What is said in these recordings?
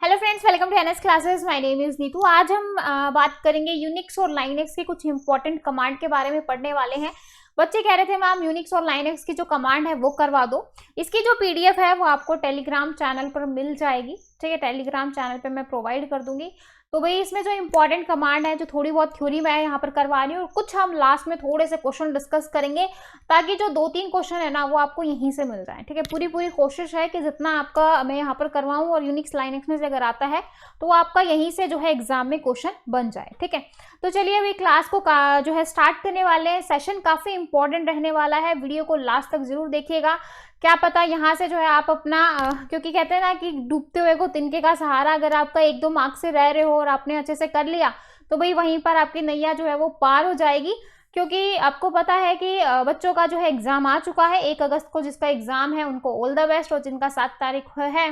Hello friends, welcome to NS classes. My name is Neetu. आज हम बात करेंगे यूनिक्स और लाइनेक्स के कुछ इंपॉर्टेंट कमांड के बारे में पढ़ने वाले हैं। बच्चे कह रहे थे मैम यूनिक्स और लाइनेक्स की जो कमांड है वो करवा दो। इसकी जो पीडीएफ है वो आपको टेलीग्राम चैनल पर मिल जाएगी। ठीक है, टेलीग्राम चैनल पे मैं प्रोवाइड कर दूंगी। तो भाई इसमें जो इंपॉर्टेंट कमांड है, जो थोड़ी बहुत थ्योरी मैं यहाँ पर करवा रही हूँ, और कुछ हम लास्ट में थोड़े से क्वेश्चन डिस्कस करेंगे ताकि जो 2-3 क्वेश्चन है ना वो आपको यहीं से मिल जाए। ठीक है, पूरी कोशिश है कि जितना आपका मैं यहाँ पर करवाऊँ और यूनिक्स लाइनेक्स में से अगर आता है तो वो आपका यहीं से जो है एग्जाम में क्वेश्चन बन जाए। ठीक है, तो चलिए अभी क्लास को जो है स्टार्ट करने वाले हैं। सेशन काफी इंपॉर्टेंट रहने वाला है, वीडियो को लास्ट तक जरूर देखिएगा। क्या पता यहाँ से जो है आप अपना क्योंकि कहते हैं ना कि डूबते हुए को तिनके का सहारा, अगर आपका 1-2 मार्क्स से रह रहे हो और आपने अच्छे से कर लिया तो भाई वहीं पर आपकी नैया जो है वो पार हो जाएगी। क्योंकि आपको पता है कि बच्चों का जो है एग्जाम आ चुका है 1 अगस्त को। जिसका एग्जाम है उनको ऑल द बेस्ट, और जिनका 7 तारीख है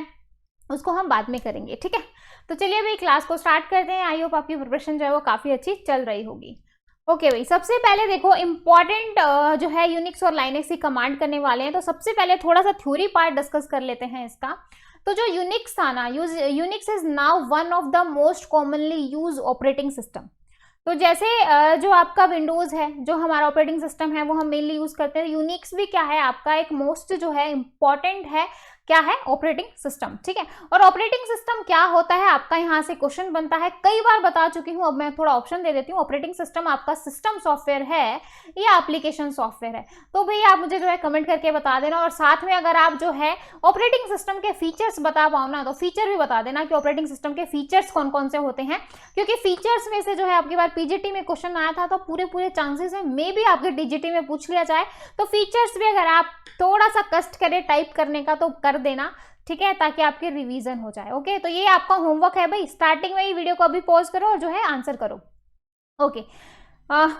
उसको हम बाद में करेंगे। ठीक है, तो चलिए अभी क्लास को स्टार्ट करते हैं। आई होप आपकी प्रिपरेशन जो है वो काफी अच्छी चल रही होगी। ओके भाई, सबसे पहले देखो इंपॉर्टेंट जो है यूनिक्स और लाइनेक्स की कमांड करने वाले हैं। तो सबसे पहले थोड़ा सा थ्योरी पार्ट डिस्कस कर लेते हैं इसका। तो जो यूनिक्स था ना, Unix is now one of the most commonly use operating system. तो जैसे जो आपका विंडोज है, जो हमारा ऑपरेटिंग सिस्टम है वो हम मेनली यूज करते हैं। यूनिक्स भी क्या है, आपका एक मोस्ट जो है इंपॉर्टेंट है, क्या है, ऑपरेटिंग सिस्टम। ठीक है, और ऑपरेटिंग सिस्टम क्या होता है आपका यहाँ से क्वेश्चन बनता है। कई बार बता चुकी हूँ, अब मैं थोड़ा ऑप्शन दे देती हूँ। ऑपरेटिंग सिस्टम आपका सिस्टम सॉफ्टवेयर है या एप्लीकेशन सॉफ्टवेयर है, तो भाई आप मुझे जो है कमेंट करके बता देना। और साथ में अगर आप जो है ऑपरेटिंग सिस्टम के फीचर्स बता पाओ ना, तो फीचर भी बता देना कि ऑपरेटिंग सिस्टम के फीचर्स कौन कौन से होते हैं। क्योंकि फीचर्स में से जो है आपकी बार पीजीटी में क्वेश्चन आया था, तो पूरे चांसेस है मे भी आपके डीजीटी में पूछ लिया जाए। तो फीचर्स भी अगर आप थोड़ा सा कष्ट करें टाइप करने का तो कर देना। ठीक है, ताकि आपके रिवीजन हो जाए। ओके, तो ये आपका होमवर्क है भाई। स्टार्टिंग में ही वीडियो को अभी पॉज करो और जो है आंसर करो। Okay,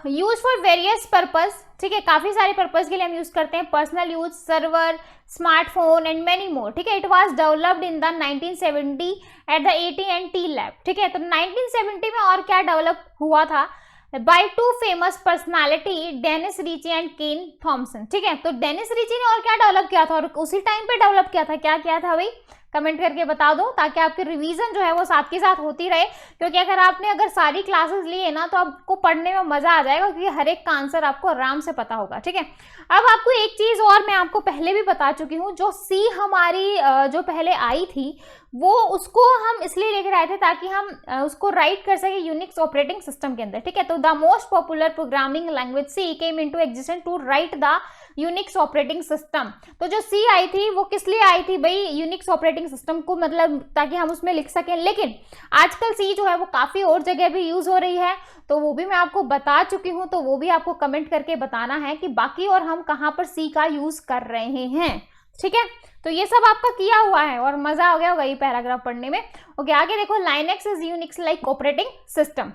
use for various purpose. ठीक है, काफी सारे पर्पज के लिए हम यूज करते हैं। Personal use, server, smartphone and many more. ठीक है, it was developed in the 1970 at the AT&T lab. ठीक है, तो 1970 में और क्या डेवलप हुआ था, by 2 famous personality, Dennis Ritchie and Ken Thompson. ठीक है, तो डेनिस रिची ने और क्या डेवलप किया था, और उसी टाइम पे डेवलप किया था। क्या किया था भाई, कमेंट करके बता दो, ताकि आपकी रिवीजन जो है वो साथ के साथ होती रहे। क्योंकि अगर सारी क्लासेस लिए ना तो आपको पढ़ने में मजा आ जाएगा, क्योंकि हर एक का आंसर आपको आराम से पता होगा। ठीक है, अब आपको एक चीज और मैं आपको पहले भी बता चुकी हूँ, जो सी हमारी जो पहले आई थी वो उसको हम इसलिए लिख रहे थे ताकि हम उसको राइट कर सके यूनिक्स ऑपरेटिंग सिस्टम के अंदर। ठीक है, तो the most popular programming language C came into existence to write the Unix operating system. तो जो सी आई थी वो किस लिए आई थी भाई, यूनिक्स ऑपरेटिंग सिस्टम को, मतलब ताकि हम उसमें लिख सकें। लेकिन आजकल सी जो है वो काफी और जगह भी यूज हो रही है, तो वो भी मैं आपको बता चुकी हूँ। तो वो भी आपको कमेंट करके बताना है कि बाकी और हम कहाँ पर सी का यूज कर रहे हैं। ठीक है, तो ये सब आपका किया हुआ है और मजा आ गया होगा ये पैराग्राफ पढ़ने में। ओके, आगे देखो, Linux is Unix like operating system.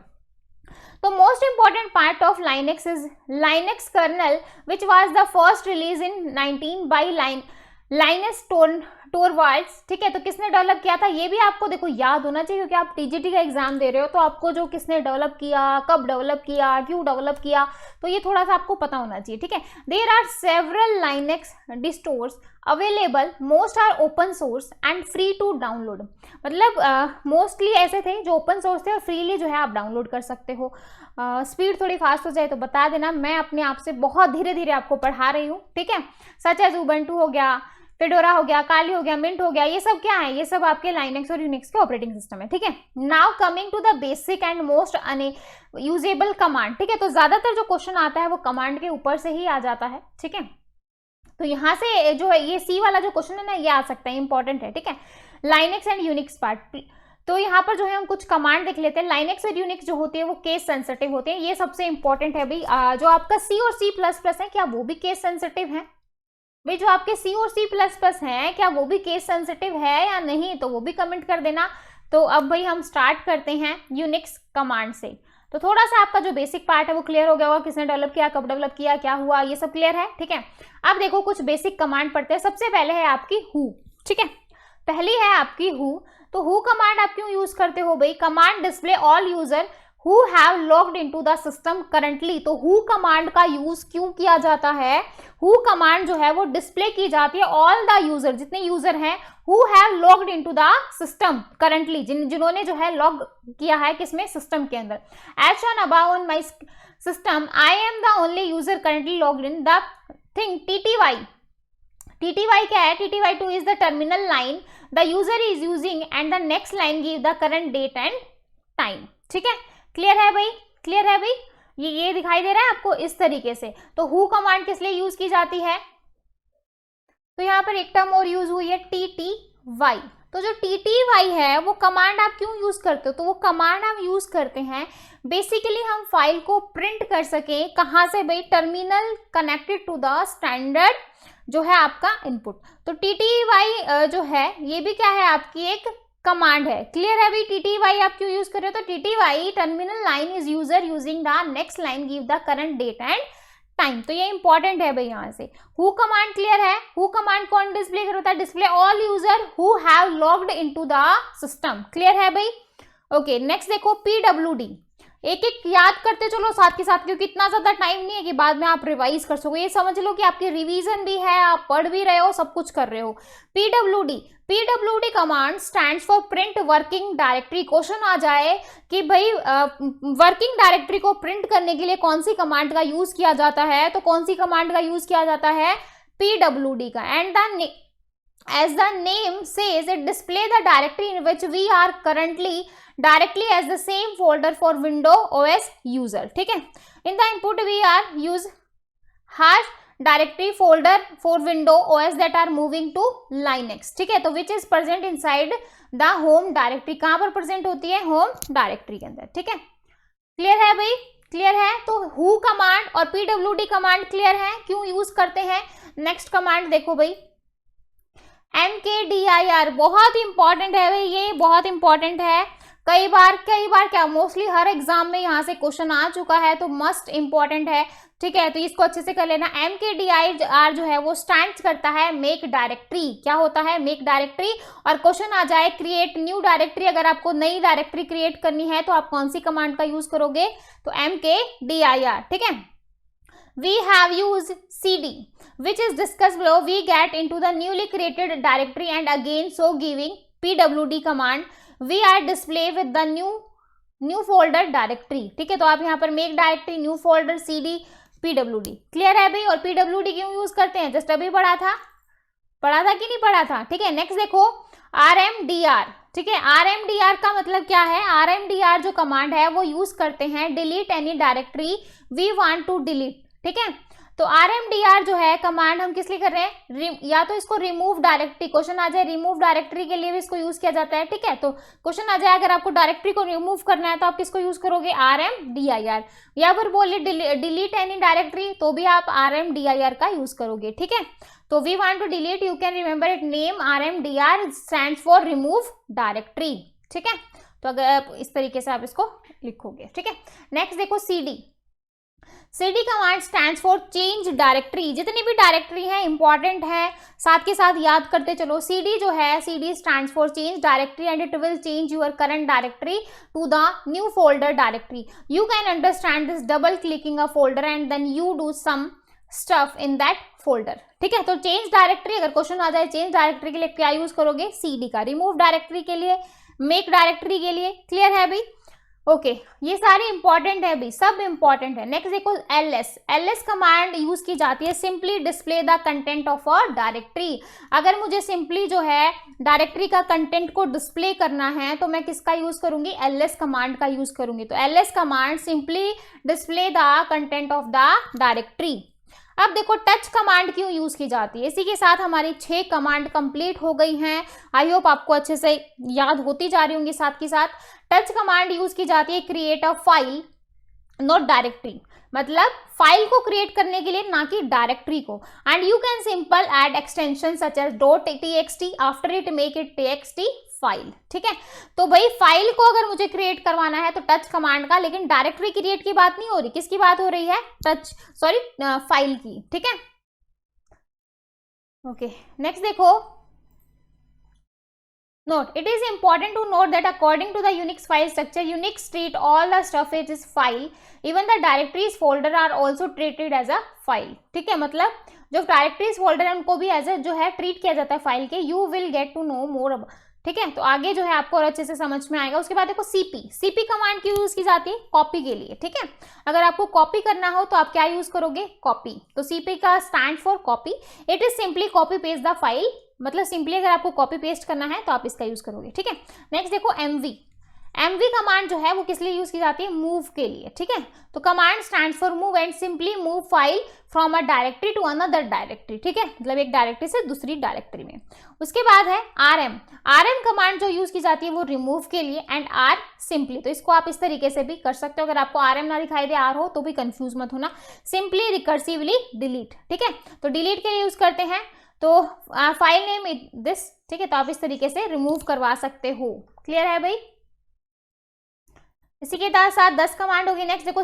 तो most important part of Linux is Linux kernel which was the first release in 19 by Linus Torvalds. ठीक है, तो किसने डेवलप किया था, ये भी आपको देखो याद होना चाहिए, क्योंकि आप टीजीटी का एग्जाम दे रहे हो। तो आपको जो किसने डेवलप किया, कब डेवलप किया, क्यों डेवलप किया, तो ये थोड़ा सा आपको पता होना चाहिए। ठीक है, there are several Linux distros available, most are open source and free to download. मतलब मोस्टली ऐसे थे जो ओपन सोर्स थे और फ्रीली जो है आप डाउनलोड कर सकते हो। स्पीड थोड़ी फास्ट हो जाए तो बता देना, मैं अपने आप से बहुत धीरे धीरे आपको पढ़ा रही हूँ। ठीक है, सच एज उबंटू हो गया, फेडोरा हो गया, काली हो गया, मिंट हो गया, ये सब क्या है, ये सब आपके लाइनेक्स और यूनिक्स के ऑपरेटिंग सिस्टम है। ठीक है, now coming to the basic and most usable command. ठीक है, तो ज्यादातर जो क्वेश्चन आता है वो कमांड के ऊपर से ही आ जाता है। ठीक है, तो यहाँ से जो है ये सी वाला जो क्वेश्चन है ना, ये आ सकता है, इंपॉर्टेंट है। ठीक है, लाइनेक्स एंड यूनिक्स पार्ट। तो यहाँ पर जो है हम कुछ कमांड देख लेते हैं। लाइनेक्स और यूनिक्स जो होती है वो केस सेंसिटिव होते हैं, ये सबसे इंपॉर्टेंट है भाई। जो आपका सी और सी प्लस प्लस है, क्या वो भी केस सेंसिटिव है भाई? जो आपके सी और सी प्लस प्लस है, क्या वो भी केस सेंसिटिव है या नहीं, तो वो भी कमेंट कर देना। तो अब भाई हम स्टार्ट करते हैं यूनिक्स कमांड से। तो थोड़ा सा आपका जो बेसिक पार्ट है वो क्लियर हो गया होगा, किसने डेवलप किया, कब डेवलप किया, क्या हुआ, ये सब क्लियर है। ठीक है, अब देखो कुछ बेसिक कमांड पढ़ते हैं। सबसे पहले है आपकी हु। ठीक है, पहली है आपकी हु। तो हु कमांड आप क्यों यूज करते हो भाई, command display all user who have logged into the system currently। तो who कमांड का यूज क्यों किया जाता है? who कमांड जो है वो डिस्प्ले की जाती है all the user, जितने यूजर हैं who have logged into the system currently, जिन्होंने जो है लॉग किया है किसमें, सिस्टम के अंदर। as shown above on my system I am the only user currently logged in the thing TTY। TTY क्या है? TTY2 is the terminal line the user is using and the next line give the current date and time। ठीक है, clear है भाई? Clear है भाई? ये दिखाई दे रहा है आपको इस तरीके से। तो who कमांड किस लिए यूज की जाती है? तो यहाँ पर एक टर्म और यूज हुई है TTY। तो जो TTY है वो कमांड आप क्यों यूज करते हो? तो वो कमांड हम यूज करते हैं बेसिकली हम फाइल को प्रिंट कर सकें। कहाँ से भाई? Terminal connected to the standard जो है आपका इनपुट। तो TTY जो है ये भी क्या है? आपकी एक कमांड है। क्लियर है भाई? TTY आप क्यों यूज कर रहे हो? तो TTY terminal line is user using the next line give the current date and time. तो ये इंपॉर्टेंट है भाई यहाँ से। हु कमांड क्लियर है? हु कमांड कौन डिस्प्ले करता है? Display all user who have logged into the system. Clear है भाई? ओके, नेक्स्ट देखो PWD। एक एक याद करते चलो साथ के साथ, क्योंकि इतना ज्यादा टाइम नहीं है कि बाद में आप रिवाइज कर सको। ये समझ लो कि आपकी रिवीजन भी है, आप पढ़ भी रहे हो, सब कुछ कर रहे हो। PWD command stands for print working directory. Question आ जाए कि भाई वर्किंग डायरेक्टरी को प्रिंट करने के लिए कौन सी कमांड का यूज किया जाता है? तो कौन सी कमांड का यूज किया जाता है? PWD का। And as the name says it display the directory in which we are currently directly as the same folder for Windows OS user। ठीक है, in the input we are use hash directory folder for Windows OS that are moving to Linux। ठीक है, तो which is present inside the home directory। कहाँ पर present होती है? Home directory के अंदर। ठीक है, क्लियर है भाई? क्लियर है? तो who कमांड और PWD कमांड क्लियर है क्यों यूज करते हैं। नेक्स्ट कमांड देखो भाई MKDIR, बहुत इंपॉर्टेंट है भाई, ये बहुत इंपॉर्टेंट है। कई बार क्या मोस्टली हर एग्जाम में यहाँ से क्वेश्चन आ चुका है, तो मस्ट इंपॉर्टेंट है। ठीक है, तो इसको अच्छे से कर लेना। MKDIR जो है वो स्टैंड करता है मेक डायरेक्टरी। क्या होता है? Make directory. और क्वेश्चन आ जाए क्रिएट न्यू डायरेक्टरी, अगर आपको नई डायरेक्टरी क्रिएट करनी है तो आप कौन सी कमांड का यूज करोगे? तो MKDIR। ठीक है, we have used cd which is discussed below। we get into the newly created directory and again so giving pwd command we are display with the new folder directory। ठीक है, तो आप यहाँ पर make directory new folder cd pwd। Clear है भाई? और pwd क्यों यूज करते हैं? जस्ट अभी पढ़ा था कि नहीं पढ़ा था? ठीक है, नेक्स्ट देखो RMDR। ठीक है, RMDR का मतलब क्या है? RMDR जो कमांड है वो यूज करते हैं delete any directory we want to delete. ठीक है, तो RMDR जो है कमांड हम किस लिए कर रहे हैं? या तो इसको रिमूव डायरेक्टरी, क्वेश्चन आ जाए रिमूव डायरेक्टरी के लिए भी इसको यूज किया जाता है। ठीक है, तो क्वेश्चन आ जाए अगर आपको डायरेक्टरी को रिमूव करना है तो आप किसको यूज करोगे? RMDIR। या फिर बोलिए डिलीट एनी डायरेक्टरी, तो भी आप RMDIR का यूज करोगे। ठीक है, तो we want to delete, you can remember it name RMDR stands for remove directory. ठीक है, तो अगर आप इस तरीके से आप इसको लिखोगे। ठीक है, नेक्स्ट देखो CD command stands for change directory. जितनी भी डायरेक्टरी है इंपॉर्टेंट है, साथ के साथ याद करते चलो। CD जो है CD stands for change directory and it will change your current directory to the new folder directory. You can understand this double clicking a folder and then you do some stuff in that folder. ठीक है, तो change directory, अगर question आ जाए change directory के लिए क्या use करोगे? CD का। रिमूव डायरेक्टरी के लिए, मेक डायरेक्टरी के लिए। क्लियर है भाई? ओके, ये सारे इंपॉर्टेंट है भाई, सब इंपॉर्टेंट है। नेक्स्ट देखो LS कमांड यूज की जाती है simply display the content of a directory. अगर मुझे सिंपली जो है डायरेक्टरी का कंटेंट को डिस्प्ले करना है तो मैं किसका यूज करूंगी? LS कमांड का यूज करूंगी। तो LS command simply display the content of the directory. अब देखो टच कमांड क्यों यूज की जाती है। इसी के साथ हमारी 6 कमांड कंप्लीट हो गई हैं। आई होप आपको अच्छे से याद होती जा रही होंगी साथ के साथ। टच कमांड यूज की जाती है create a file not directory, मतलब फाइल को क्रिएट करने के लिए, ना कि डायरेक्टरी को। And you can simple add extension such as .txt after it make it txt file. ठीक है, तो भाई फाइल को अगर मुझे क्रिएट करवाना है तो टच कमांड का, लेकिन डायरेक्टरी क्रिएट की बात नहीं हो रही। किसकी बात हो रही है? फाइल की। ठीक है, ओके, नेक्स्ट देखो Note, it is important to note that according to the Unix file structure, Unix treat all the stuff which is file, even the directories folder are also treated as a file. ठीक है, मतलब जो directories folder है उनको भी as a जो है treat किया जाता है फाइल के. You will get to know more. ठीक है, तो आगे जो है आपको और अच्छे से समझ में आएगा. उसके बाद देखो सीपी कमांड की यूज की जाती है कॉपी के लिए. ठीक है, अगर आपको कॉपी करना हो तो आप क्या यूज करोगे, कॉपी. तो सीपी का stand for copy. It is simply copy paste the file, मतलब सिंपली अगर आपको कॉपी पेस्ट करना है तो आप इसका यूज करोगे. ठीक है, नेक्स्ट देखो एमवी कमांड जो है वो किस लिए यूज की जाती है, मूव के लिए. ठीक है, तो command stands for move and simply move file from a directory to another directory. ठीक है, मतलब एक डायरेक्टरी से दूसरी डायरेक्टरी में. उसके बाद है आरएम कमांड जो यूज की जाती है वो रिमूव के लिए, एंड आर सिंपली. तो इसको आप इस तरीके से भी कर सकते हो. अगर आपको आरएम ना दिखाई दे आर हो तो भी कंफ्यूज मत होना. Simply recursively delete. ठीक है, तो डिलीट के लिए यूज करते हैं. तो फाइल नेम दिस. ठीक है, तो आप इस तरीके से रिमूव करवा सकते हो. क्लियर है भाई. इसी के साथ 10 कमांड होगी. नेक्स्ट देखो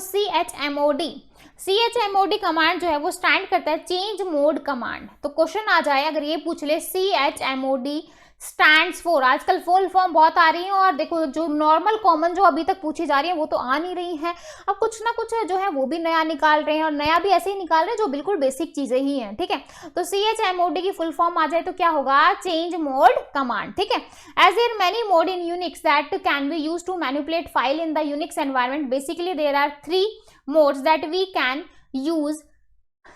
CHMOD कमांड जो है वो स्टैंड करता है चेंज मोड कमांड. तो क्वेश्चन आ जाए अगर ये पूछ ले CHMOD स्टैंड्स फॉर. आजकल फुल फॉर्म बहुत आ रही है और देखो जो नॉर्मल कॉमन जो अभी तक पूछी जा रही है वो तो आ नहीं रही है. अब कुछ ना कुछ जो है वो भी नया निकाल रहे हैं, और नया भी ऐसे ही निकाल रहे हैं जो बिल्कुल बेसिक चीजें ही हैं. ठीक है, तो CHMOD की फुल फॉर्म आ जाए तो क्या होगा, चेंज मोड कमांड. ठीक है, as there many mode in Unix that can be use to manipulate file in the Unix environment. Basically there are 3 modes that we can use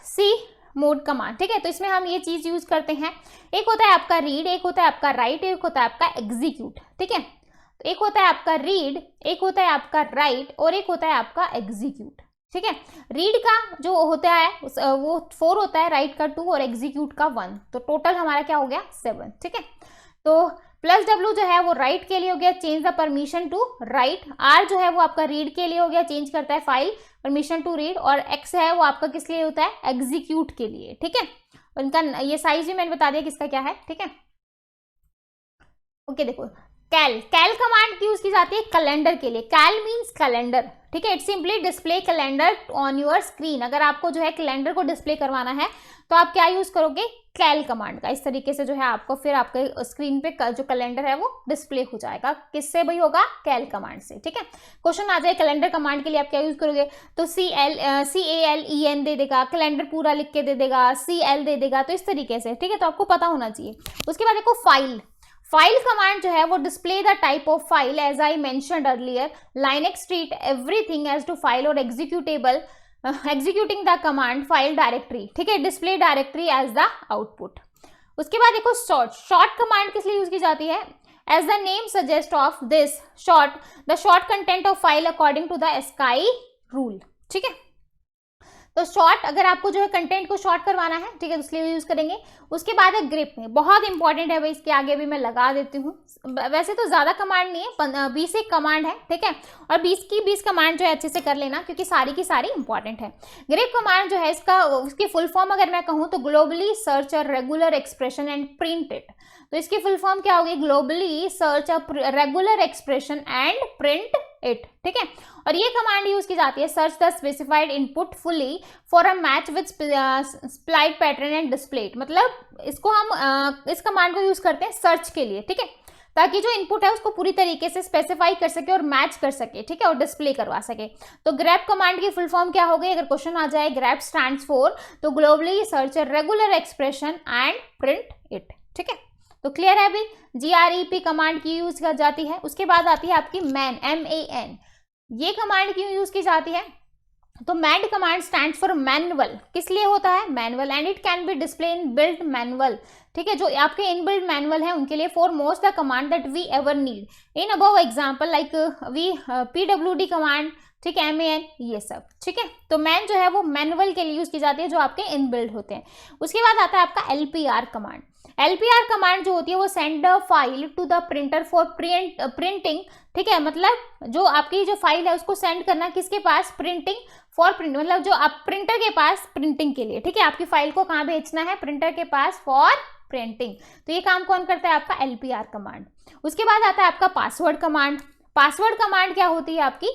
C mode command. ठीक है, तो इसमें हम ये चीज use करते हैं. एक होता है आपका रीड, एक होता है आपका राइट, एक होता है आपका एग्जीक्यूट. ठीक है, तो एक होता है आपका रीड, एक होता है आपका राइट, और एक होता है आपका एग्जीक्यूट. ठीक है, रीड का जो होता है वो 4 होता है, राइट का 2 और एग्जीक्यूट का 1. तो टोटल हमारा क्या हो गया 7. ठीक है, तो +W जो है वो राइट के लिए हो गया, change the permission to write. R जो है वो आपका रीड के लिए हो गया, चेंज करता है फाइल परमिशन टू रीड. और X है वो आपका किस लिए होता है, एग्जीक्यूट के लिए. ठीक है, और इनका ये साइज भी मैंने बता दिया किसका क्या है. ठीक है, ओके. देखो कैल कमांड की यूज की जाती है कैलेंडर के लिए. कैल मीन्स कैलेंडर. ठीक है, it simply display calendar on your screen. अगर आपको जो है कैलेंडर को डिस्प्ले करवाना है तो आप क्या यूज करोगे, कैल कमांड का. इस तरीके से जो है आपको फिर आपके स्क्रीन पे जो कैलेंडर है वो डिस्प्ले हो जाएगा. किससे भाई होगा, कैल कमांड से. ठीक है, क्वेश्चन आ जाए कैलेंडर कमांड के लिए आप क्या यूज करोगे, तो CALEN दे देगा, कैलेंडर पूरा लिख के दे देगा, CL दे देगा. तो इस तरीके से. ठीक है, तो आपको पता होना चाहिए. उसके बाद देखो फाइल कमांड जो है वो display the type of file. As I mentioned earlier, Linux treat everything as to file और executable executing the command file directory. ठीक है, display directory as the output. उसके बाद देखो short कमांड किस लिए यूज की जाती है, as the name suggests of this the short content of file according to the ASCII rule. ठीक है, तो शॉर्ट अगर आपको जो है कंटेंट को शॉर्ट करवाना है, ठीक है, तो इसलिए यूज करेंगे. उसके बाद है ग्रिप में, बहुत इंपॉर्टेंट है भाई, इसके आगे भी मैं लगा देती हूँ. वैसे तो ज्यादा कमांड नहीं है, 20 एक कमांड है. ठीक है, और 20 कमांड जो है अच्छे से कर लेना क्योंकि सारी की सारी इंपॉर्टेंट है. ग्रिप कमांड जो है उसकी फुल फॉर्म अगर मैं कहूँ तो globally search a regular expression and print it. तो इसकी फुल फॉर्म क्या होगी, globally search a regular expression and print it. ठीक है, और ये कमांड यूज की जाती है search the specified input fully for a match with supplied pattern and display. मतलब इसको हम इस कमांड को यूज करते हैं सर्च के लिए. ठीक है, ताकि जो इनपुट है उसको पूरी तरीके से स्पेसिफाई कर सके और मैच कर सके. ठीक है, और डिस्प्ले करवा सके. तो ग्रैप कमांड की फुल फॉर्म क्या हो गई, अगर क्वेश्चन आ जाए ग्रैप स्टैंड्स फॉर, तो globally search a regular expression and print it. ठीक है, तो क्लियर है अभी. GREP कमांड की यूज की जाती है. उसके बाद आती है आपकी MAN. ये कमांड क्यों यूज की जाती है, तो man command stands for manual. किस लिए होता है, manual. And it can be display in built manual. ठीक है, जो आपके इनबिल्ट मैनुअल है उनके लिए for most the command that we ever need in above example like PWD command. ठीक है, MAN ये सब. ठीक है, तो मैन जो है वो मैनुअल के लिए यूज की जाती है जो आपके इनबिल्ट होते हैं. उसके बाद आता है आपका LPR कमांड. LPR कमांड जो होती है वो send the file to the printer for printing. ठीक है, मतलब जो आपकी जो फाइल है उसको सेंड करना किसके पास, प्रिंटिंग फॉर प्रिंट, मतलब जो आप प्रिंटर के पास प्रिंटिंग के लिए. ठीक है, आपकी फाइल को कहाँ भेजना है, प्रिंटर के पास फॉर प्रिंटिंग. तो ये काम कौन करता है, आपका LPR कमांड. उसके बाद आता है आपका पासवर्ड कमांड. पासवर्ड कमांड क्या होती है आपकी,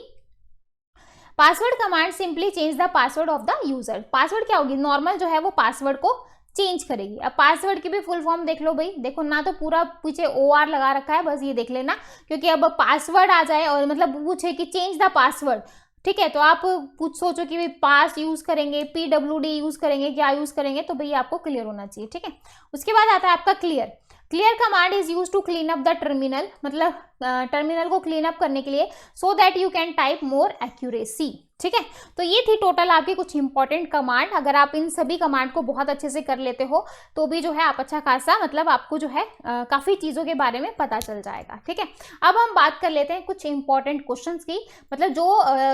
password command simply change the password of the user. Password क्या होगी, नॉर्मल जो है वो पासवर्ड को चेंज करेगी। अब पासवर्ड की भी फुल फॉर्म देख लो भाई, देखो ना तो पूरा पीछे OR लगा रखा है, बस ये देख लेना, क्योंकि अब पासवर्ड आ जाए और मतलब पूछे कि चेंज द पासवर्ड, ठीक है, तो आप कुछ सोचो कि भाई पास यूज करेंगे, PWD यूज करेंगे, क्या यूज करेंगे, तो भाई आपको क्लियर होना चाहिए, ठीक है। उसके बाद आता है आपका clear. Clear command is use to clean up the terminal, मतलब टर्मिनल को क्लीन अप करने के लिए, so that you can type more accuracy, ठीक है। तो ये थी टोटल आपकी कुछ इंपॉर्टेंट कमांड। अगर आप इन सभी कमांड को बहुत अच्छे से कर लेते हो तो भी जो है आप अच्छा खासा, मतलब आपको जो है काफी चीजों के बारे में पता चल जाएगा, ठीक है। अब हम बात कर लेते हैं कुछ इंपॉर्टेंट क्वेश्चंस की, मतलब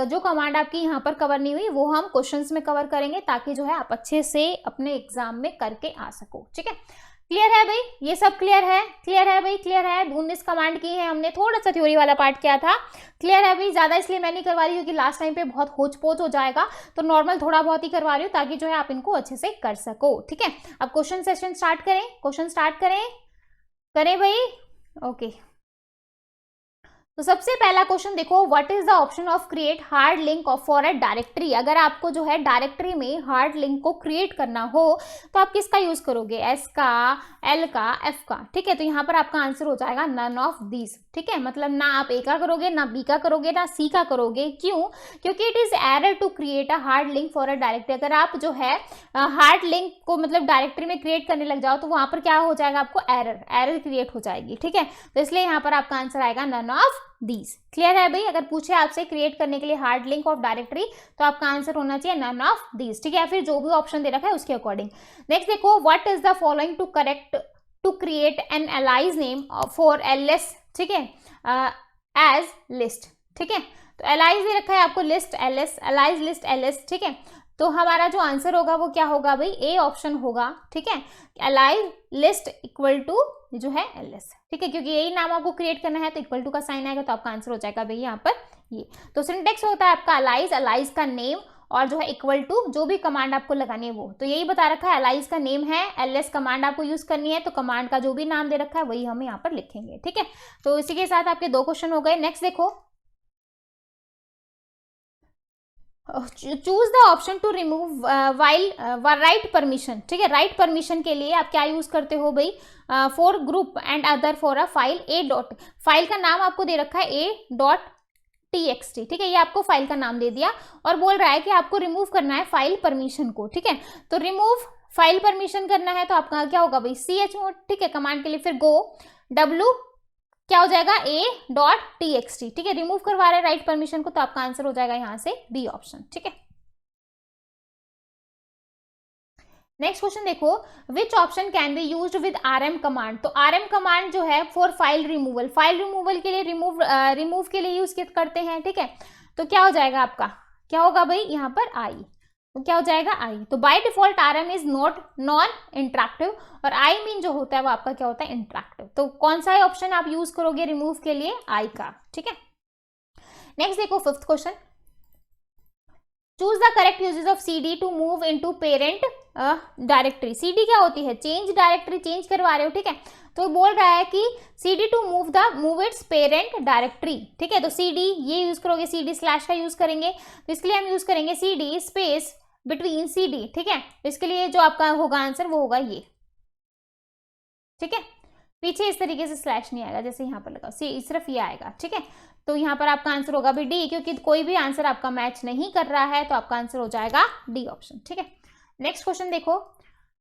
जो कमांड आपकी यहाँ पर कवर नहीं हुई वो हम क्वेश्चंस में कवर करेंगे, ताकि जो है आप अच्छे से अपने एग्जाम में करके आ सको, ठीक है। क्लियर है भाई, ये सब क्लियर है? क्लियर है भाई, क्लियर है। 19 कमांड की है हमने, थोड़ा सा थ्योरी वाला पार्ट किया था। क्लियर है भाई, ज्यादा इसलिए मैं नहीं करवा रही हूँ क्योंकि लास्ट टाइम पे बहुत होच पोच हो जाएगा, तो नॉर्मल थोड़ा बहुत ही करवा रही हूँ ताकि जो है आप इनको अच्छे से कर सको, ठीक है। अब क्वेश्चन सेशन स्टार्ट करें, क्वेश्चन स्टार्ट करें भाई, ओके। तो सबसे पहला क्वेश्चन देखो, what is the option of create hard link for a directory. अगर आपको जो है डायरेक्टरी में हार्ड लिंक को क्रिएट करना हो तो आप किसका यूज करोगे, S का, L का, F का, ठीक है। तो यहाँ पर आपका आंसर हो जाएगा नन ऑफ दीज, ठीक है। मतलब ना आप A का करोगे, ना B का करोगे, ना C का करोगे। क्यों? क्योंकि it is error to create a hard link for a directory. अगर आप जो है हार्ड लिंक को मतलब डायरेक्टरी में क्रिएट करने लग जाओ तो वहां पर क्या हो जाएगा, आपको एरर क्रिएट हो जाएगी, ठीक है। तो इसलिए यहाँ पर आपका आंसर आएगा नन ऑफ दीज। क्लियर है भाई? अगर पूछे आपसे क्रिएट करने के लिए हार्ड लिंक ऑफ डायरेक्टरी तो आपका आंसर होना चाहिए नन ऑफ दीज, ठीक है। फिर जो भी ऑप्शन दे रखा है उसके अकॉर्डिंग। नेक्स्ट देखो, what is the following to correct to create an alias name for LS, ठीक है, एज लिस्ट, ठीक है। तो एलाइज दे रखा है आपको list LS, allies list LS, ठीक है। तो हमारा जो आंसर होगा वो क्या होगा भाई, A ऑप्शन होगा, ठीक है। एलाइज लिस्ट इक्वल टू जो है LS, ठीक है, क्योंकि यही नाम आपको क्रिएट करना है तो इक्वल टू का साइन आएगा, तो आपका आंसर हो जाएगा भाई यहाँ पर ये। तो सिंटेक्स होता है आपका एलाइज का नेम और जो है इक्वल टू जो भी कमांड आपको लगानी है वो, तो यही बता रखा है, एलाइज का नेम है, LS कमांड आपको यूज करनी है, तो कमांड का जो भी नाम दे रखा है वही हम यहाँ पर लिखेंगे, ठीक है। तो इसी के साथ आपके 2 क्वेश्चन हो गए। नेक्स्ट देखो, choose the option to remove while write permission, ठीक है। राइट परमिशन के लिए आप क्या यूज करते हो भाई, for group and other for a file A dot, file का नाम आपको दे रखा है A.txt, ठीक है, ये आपको फाइल का नाम दे दिया और बोल रहा है कि आपको रिमूव करना है फाइल परमिशन को, ठीक है। तो रिमूव फाइल परमिशन करना है तो आपका क्या होगा भाई, chmod, ठीक है, कमांड के लिए फिर गो w क्या हो जाएगा A.txt, ठीक है। रिमूव करवा रहे हैं राइट परमिशन को, तो आपका आंसर हो जाएगा यहां से B ऑप्शन, ठीक है। नेक्स्ट क्वेश्चन देखो, which option can be used with RM command. तो RM कमांड जो है for file removal, file removal के लिए रिमूव के लिए यूज करते हैं, ठीक है। तो क्या हो जाएगा आपका, क्या होगा भाई यहाँ पर I, तो क्या हो जाएगा I। तो by default RM is non interactive और I मीन जो होता है वो आपका क्या होता है, इंटरेक्टिव। तो कौन सा ऑप्शन आप यूज करोगे रिमूव के लिए, I का, ठीक है। नेक्स्ट देखो 5th question, choose the correct usages of CD to move into parent directory. CD क्या होती है, चेंज डायरेक्टरी, चेंज करवा रहे हो, ठीक है। तो बोल रहा है कि CD to move its parent directory, ठीक है। तो CD ये यूज करोगे, CD स्लैश का यूज करेंगे, तो इसके लिए हम यूज करेंगे CD स्पेस बिटवीन CD, ठीक है। तो इसके लिए जो आपका होगा आंसर वो होगा ये, ठीक है। पीछे इस तरीके से स्लैश नहीं आएगा जैसे यहाँ पर लगा, सिर्फ ये आएगा, ठीक है। तो यहाँ पर आपका आंसर होगा भी D, क्योंकि कोई भी आंसर आपका मैच नहीं कर रहा है, तो आपका आंसर हो जाएगा D ऑप्शन, ठीक है। नेक्स्ट क्वेश्चन देखो,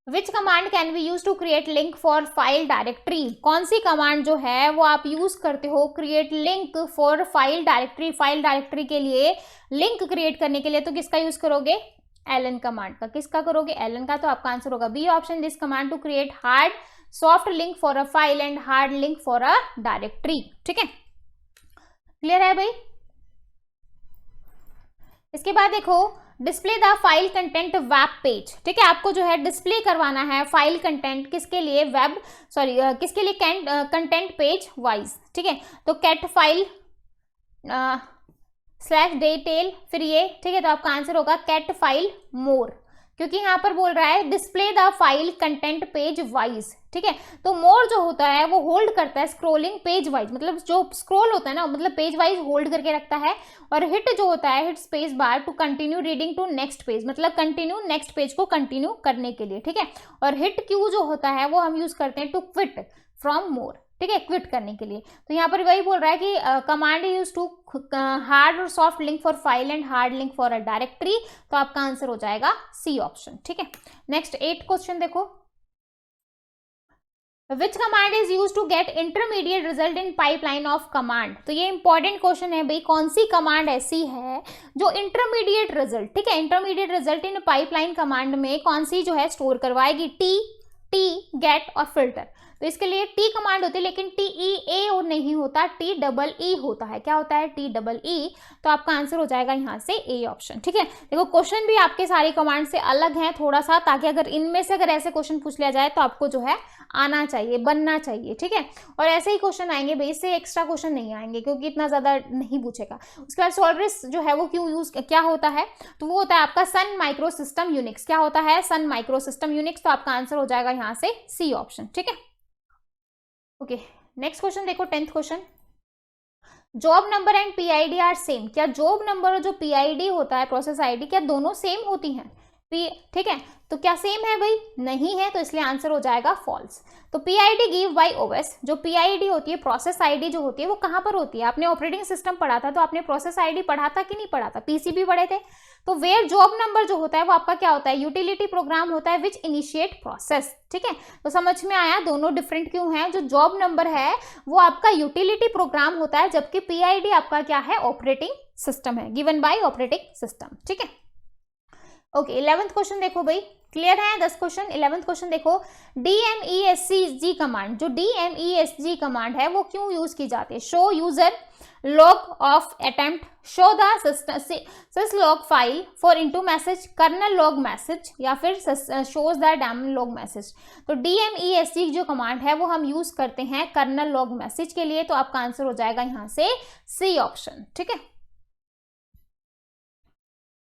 which command can be use to create link for file directory. कौन सी कमांड जो है वो आप यूज करते हो create link for file directory, file directory के लिए लिंक क्रिएट करने के लिए, तो किसका यूज करोगे, ln कमांड का। किसका करोगे, ln का, तो आपका आंसर होगा B option, this command to create hard soft link for a file and hard link for a directory, ठीक है। क्लियर है भाई? इसके बाद देखो, display the file content web page, ठीक है। आपको जो है डिस्प्ले करवाना है फाइल कंटेंट, किसके लिए, किसके लिए, कंटेंट पेज वाइज, ठीक है। तो कैट फाइल /डिटेल फिर ये, ठीक है। तो आपका आंसर होगा कैट फाइल मोर, क्योंकि यहाँ पर बोल रहा है display the file content page wise, ठीक है। तो मोर जो होता है वो होल्ड करता है स्क्रोलिंग पेज वाइज, मतलब जो स्क्रोल होता है ना, मतलब पेज वाइज होल्ड करके रखता है। और हिट जो होता है, hit space bar to continue reading to next page, मतलब कंटिन्यू नेक्स्ट पेज को कंटिन्यू करने के लिए, ठीक है। और हिट क्यू जो होता है वो हम यूज करते हैं टू क्विट फ्रॉम मोर, ठीक है, क्विट करने के लिए। तो यहाँ पर वही बोल रहा है कि कमांड यूज टू हार्ड और soft link for file and hard link for a directory. तो आपका आंसर हो जाएगा सी ऑप्शन, ठीक है। नेक्स्ट 8 क्वेश्चन देखो, which command is use to get intermediate result in pipeline of command. तो ये इंपॉर्टेंट क्वेश्चन है भाई, कौन सी कमांड ऐसी है जो इंटरमीडिएट रिजल्ट, ठीक है, intermediate result in pipeline command में कौन सी जो है स्टोर करवाएगी। टी, गेट और फिल्टर। तो इसके लिए टी कमांड होती है, लेकिन TEA और नहीं होता, TEE होता है। क्या होता है? TEE। तो आपका आंसर हो जाएगा यहाँ से ए ऑप्शन, ठीक है। देखो क्वेश्चन भी आपके सारी कमांड से अलग हैं थोड़ा सा, ताकि अगर इनमें से अगर ऐसे क्वेश्चन पूछ लिया जाए तो आपको जो है आना चाहिए, बनना चाहिए, ठीक है। और ऐसे ही क्वेश्चन आएंगे भाई, इससे एक्स्ट्रा क्वेश्चन नहीं आएंगे क्योंकि इतना ज्यादा नहीं पूछेगा। उसके बाद सॉल्वरिस जो है वो क्यों यूज क्या होता है, तो वो होता है आपका सन माइक्रो सिस्टम यूनिक्स। क्या होता है? Sun micro system Unix. तो आपका आंसर हो जाएगा यहाँ से सी ऑप्शन, ठीक है। ओके, नेक्स्ट क्वेश्चन देखो, 10th question, job number and PID are same. क्या जॉब नंबर और जो PID होता है, प्रोसेस ID, क्या दोनों सेम होती हैं? ठीक है, तो क्या सेम है भाई? नहीं है, तो इसलिए आंसर हो जाएगा फॉल्स। तो PID गिव बाय OS, जो PID होती है, प्रोसेस ID जो होती है, वो कहां पर होती है? आपने ऑपरेटिंग सिस्टम पढ़ा था, तो आपने प्रोसेस ID पढ़ा था कि नहीं पढ़ा था? PCB पढ़े थे। तो वेयर जॉब नंबर जो होता है वो आपका क्या होता है? यूटिलिटी प्रोग्राम होता है विच इनिशिएट प्रोसेस, ठीक है। तो समझ में आया दोनों डिफरेंट क्यों है? जो जॉब नंबर है वो आपका यूटिलिटी प्रोग्राम होता है, जबकि PID आपका क्या है? ऑपरेटिंग सिस्टम है, गिवन बाय ऑपरेटिंग सिस्टम, ठीक है। ओके, 11th क्वेश्चन देखो भाई, क्लियर है 10 क्वेश्चन। 11th क्वेश्चन देखो, DMESG कमांड, जो DMESG कमांड है वो क्यों यूज की जाती है? Show user log of attempt, show the syslog file for into message, kernel log message, या फिर shows the daemon log message। तो DMESG जो कमांड है वो हम यूज करते हैं कर्नल लॉग मैसेज के लिए। तो आपका आंसर हो जाएगा यहाँ से सी ऑप्शन, ठीक है।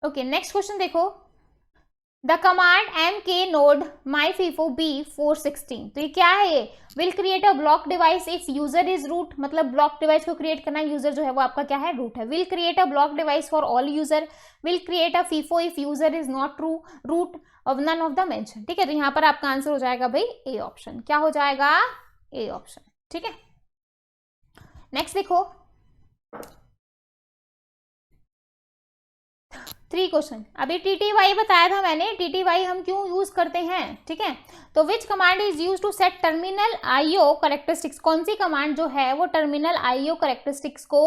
ओके, नेक्स्ट क्वेश्चन देखो, the command mk node myfifo b416। तो ये क्या है? ये will create a block device if user is root, मतलब ब्लॉक डिवाइस को क्रिएट करना, यूजर जो है वो आपका क्या है? रूट है। Will create a block device for all user, will create a FIFO if user is not true root of none of the mention, ठीक है। तो यहाँ पर आपका आंसर हो जाएगा भाई ए ऑप्शन। क्या हो जाएगा? ए ऑप्शन, ठीक है। नेक्स्ट देखो, 3 क्वेश्चन। अभी TTY बताया था मैंने, TTY हम क्यों यूज करते हैं, ठीक है। तो which command is use to set terminal IO characteristics. कौन सी कमांड जो है वो टर्मिनल IO कैरेक्टरिस्टिक्स को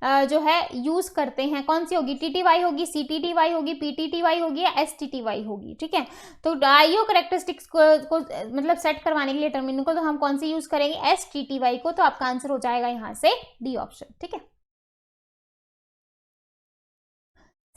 जो है यूज करते हैं? कौन सी होगी? TTY होगी, CTTY होगी, PTTY होगी या STTY होगी, ठीक है। तो IO कैरेक्टरिस्टिक्स को मतलब सेट करवाने के लिए टर्मिनल को, तो हम कौन सी यूज करेंगे? STTY को। तो आपका आंसर हो जाएगा यहाँ से डी ऑप्शन, ठीक है।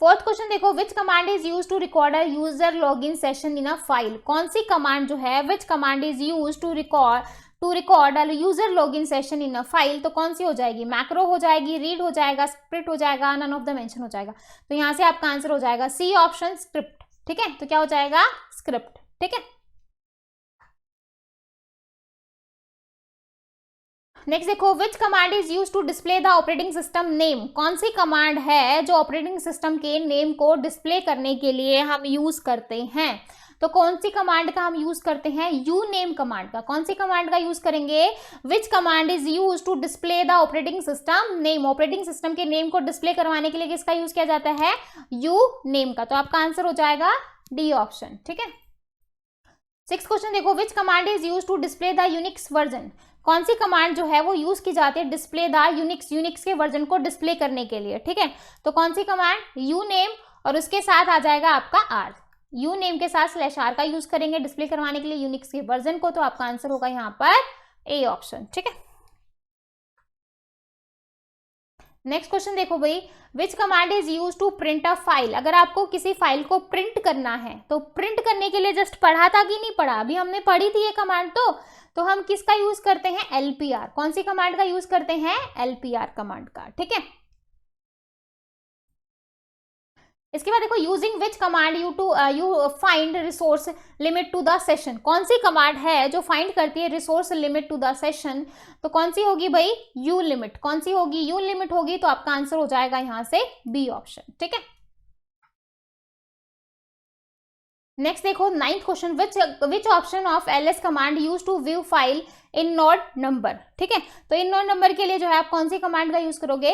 4th क्वेश्चन देखो, which command is use to record a user login session in a file. कौन सी कमांड जो है, which command is use to record a user login session in a file. तो कौन सी हो जाएगी? मैक्रो हो जाएगी, रीड हो जाएगा, स्क्रिप्ट हो जाएगा, नन ऑफ द मेंशन हो जाएगा। तो यहां से आपका आंसर हो जाएगा सी ऑप्शन, स्क्रिप्ट, ठीक है। तो क्या हो जाएगा? स्क्रिप्ट, ठीक है। नेक्स्ट देखो, which command is use to display the operating system name. कौन सी कमांड है जो ऑपरेटिंग सिस्टम के नेम को डिस्प्ले करने के लिए हम यूज करते हैं? तो कौन सी कमांड का हम यूज करते हैं? यू नेम कमांड का। कौन सी कमांड का यूज करेंगे? Which command is use to display the operating system name. Operating system के नेम को डिस्प्ले करवाने के लिए किसका यूज किया जाता है? यू नेम का। तो आपका आंसर हो जाएगा डी ऑप्शन, ठीक है। 6th क्वेश्चन देखो, which command is use to display the Unix version. कौन सी कमांड जो है वो यूज की जाती है डिस्प्ले द यूनिक्स के वर्जन को डिस्प्ले करने के लिए, ठीक है। तो कौन सी कमांड? यू नेम, और उसके साथ आ जाएगा आपका आर। यू नेम के साथ /r का यूज करेंगे डिस्प्ले करवाने के लिए यूनिक्स के वर्जन को। तो आपका आंसर होगा यहाँ पर ए ऑप्शन, ठीक है। नेक्स्ट क्वेश्चन देखो भाई, which command is use to print a file. अगर आपको किसी फाइल को प्रिंट करना है, तो प्रिंट करने के लिए जस्ट पढ़ा था कि नहीं पढ़ा? अभी हमने पढ़ी थी ये कमांड। तो हम किसका यूज करते हैं? LPR। कौन सी कमांड का यूज करते हैं? LPR कमांड का, ठीक है। इसके बाद देखो using which command you find resource limit to the session, कौन सी कमांड है जो फाइंड करती है resource limit to the session, तो कौन सी होगी भाई, यू लिमिट, कौन सी होगी, यू लिमिट होगी, तो आपका आंसर हो जाएगा यहां से बी ऑप्शन, ठीक है। नेक्स्ट देखो 9th question, which option of LS command use to view file in node number, ठीक है। तो इन नॉड नंबर के लिए जो है आप कौन सी कमांड का यूज करोगे,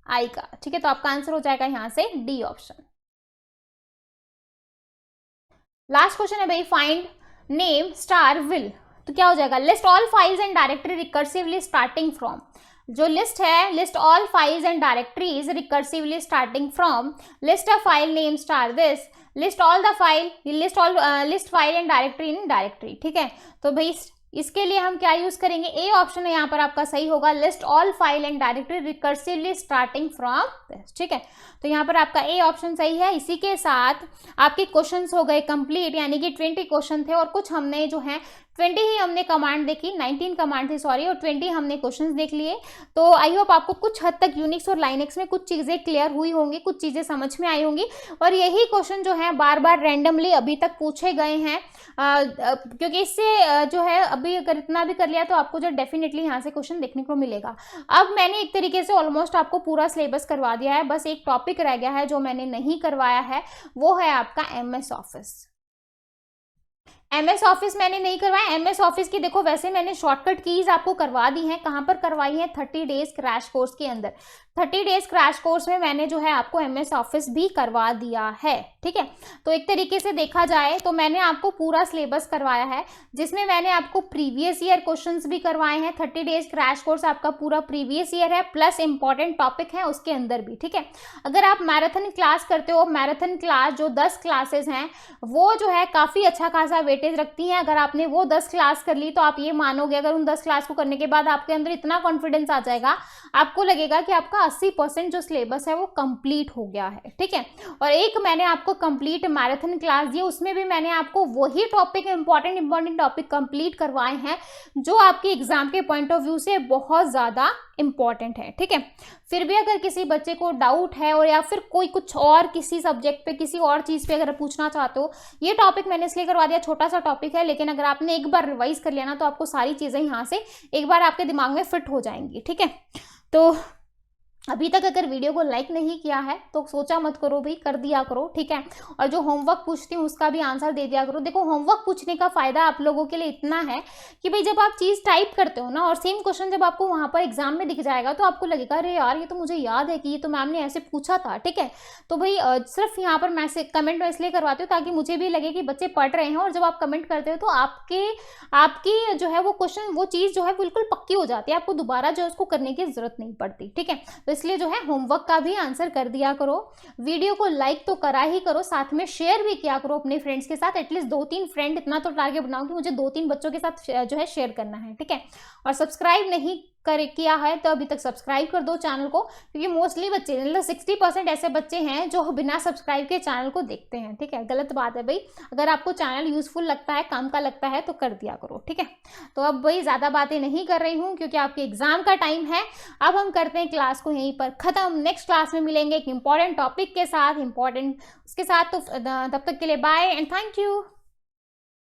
आई का, ठीक है। तो आपका आंसर हो जाएगा यहां से डी ऑप्शन। लास्ट क्वेश्चन है भाई, फाइंड नेम स्टार विल, तो क्या हो जाएगा, list all files and directory recursively starting from, जो लिस्ट है, list all files and directories recursively starting from, list a file name star this, list all the file, list file and directory in directory, ठीक है। तो भाई इसके लिए हम क्या यूज करेंगे, ए ऑप्शन है यहाँ पर आपका सही होगा, list all file and directory recursively starting from this, ठीक है। तो यहाँ पर आपका ए ऑप्शन सही है। इसी के साथ आपके क्वेश्चंस हो गए कंप्लीट, यानी कि 20 क्वेश्चन थे और कुछ हमने जो है 20 ही हमने कमांड देखी, 19 कमांड थी सॉरी, और 20 हमने क्वेश्चंस देख लिए। तो आई होप आपको कुछ हद तक यूनिक्स और लाइनेक्स में कुछ चीज़ें क्लियर हुई होंगी, कुछ चीज़ें समझ में आई होंगी। और यही क्वेश्चन जो है बार बार रैंडमली अभी तक पूछे गए हैं, क्योंकि इससे जो है अभी अगर इतना भी कर लिया तो आपको जो डेफिनेटली यहाँ से क्वेश्चन देखने को मिलेगा। अब मैंने एक तरीके से ऑलमोस्ट आपको पूरा सिलेबस करवा दिया है, बस एक टॉपिक रह गया है जो मैंने नहीं करवाया है, वो है आपका एमएस ऑफिस। एमएस ऑफिस मैंने नहीं करवाया। एमएस ऑफिस की देखो वैसे मैंने शॉर्टकट कीज आपको करवा दी हैं, कहाँ पर करवाई है, 30 डेज क्रैश कोर्स के अंदर। 30 डेज क्रैश कोर्स में मैंने जो है आपको एमएस ऑफिस भी करवा दिया है, ठीक है। तो एक तरीके से देखा जाए तो मैंने आपको पूरा सिलेबस करवाया है, जिसमें मैंने आपको प्रीवियस ईयर क्वेश्चंस भी करवाए हैं। 30 डेज क्रैश कोर्स आपका पूरा प्रीवियस ईयर है, प्लस इंपॉर्टेंट टॉपिक है उसके अंदर भी, ठीक है। अगर आप मैराथन क्लास करते हो, मैराथन क्लास जो 10 क्लासेस हैं वो जो है काफ़ी अच्छा खासा वेटेज रखती हैं। अगर आपने वो 10 क्लास कर ली तो आप ये मानोगे, अगर उन 10 क्लास को करने के बाद आपके अंदर इतना कॉन्फिडेंस आ जाएगा, आपको लगेगा कि आपका 80% जो सिलेबस है वो कंप्लीट हो गया है, ठीक है। और एक मैंने आपको कंप्लीट मैराथन क्लास दी, उसमें भी मैंने आपको वही टॉपिक, इंपॉर्टेंट टॉपिक कंप्लीट करवाए हैं जो आपके एग्जाम के पॉइंट ऑफ व्यू से बहुत ज़्यादा इंपॉर्टेंट है, ठीक है। फिर भी अगर किसी बच्चे को डाउट है और या फिर कोई कुछ और किसी सब्जेक्ट पे, किसी और चीज़ पे अगर पूछना चाहते हो, ये टॉपिक मैंने इसलिए करवा दिया, छोटा सा टॉपिक है, लेकिन अगर आपने एक बार रिवाइज कर लिया ना तो आपको सारी चीज़ें यहाँ से एक बार आपके दिमाग में फिट हो जाएंगी, ठीक है। तो अभी तक अगर वीडियो को लाइक नहीं किया है तो सोचा मत करो भाई, कर दिया करो, ठीक है। और जो होमवर्क पूछती हूँ उसका भी आंसर दे दिया करो। देखो होमवर्क पूछने का फायदा आप लोगों के लिए इतना है कि भाई जब आप चीज़ टाइप करते हो ना और सेम क्वेश्चन जब आपको वहाँ पर एग्जाम में दिख जाएगा तो आपको लगेगा अरे यार ये तो मुझे याद है कि ये तो मैम ने ऐसे पूछा था, ठीक है। तो भाई सिर्फ यहाँ पर मैसेज कमेंट में इसलिए करवाती हूँ ताकि मुझे भी लगे कि बच्चे पढ़ रहे हैं, और जब आप कमेंट करते हो तो आपकी जो है वो क्वेश्चन, वो चीज़ जो है बिल्कुल पक्की हो जाती है, आपको दोबारा जो है उसको करने की जरूरत नहीं पड़ती, ठीक है। तो इसलिए जो है होमवर्क का भी आंसर कर दिया करो। वीडियो को लाइक तो करा ही करो, साथ में शेयर भी किया करो अपने फ्रेंड्स के साथ। एटलीस्ट 2-3 फ्रेंड, इतना तो टारगेट बनाओ कि मुझे 2-3 बच्चों के साथ जो है शेयर करना है, ठीक है। और सब्सक्राइब नहीं किया है तो अभी तक सब्सक्राइब कर दो चैनल को, क्योंकि मोस्टली बच्चे, मतलब 60% ऐसे बच्चे हैं जो बिना सब्सक्राइब के चैनल को देखते हैं, ठीक है। गलत बात है भाई, अगर आपको चैनल यूजफुल लगता है, काम का लगता है तो कर दिया करो, ठीक है। तो अब भाई ज़्यादा बातें नहीं कर रही हूँ क्योंकि आपके एग्जाम का टाइम है। अब हम करते हैं क्लास को यहीं पर ख़त्म। नेक्स्ट क्लास में मिलेंगे एक इंपॉर्टेंट टॉपिक के साथ, उसके साथ। तो तब तक के लिए बाय एंड थैंक यू।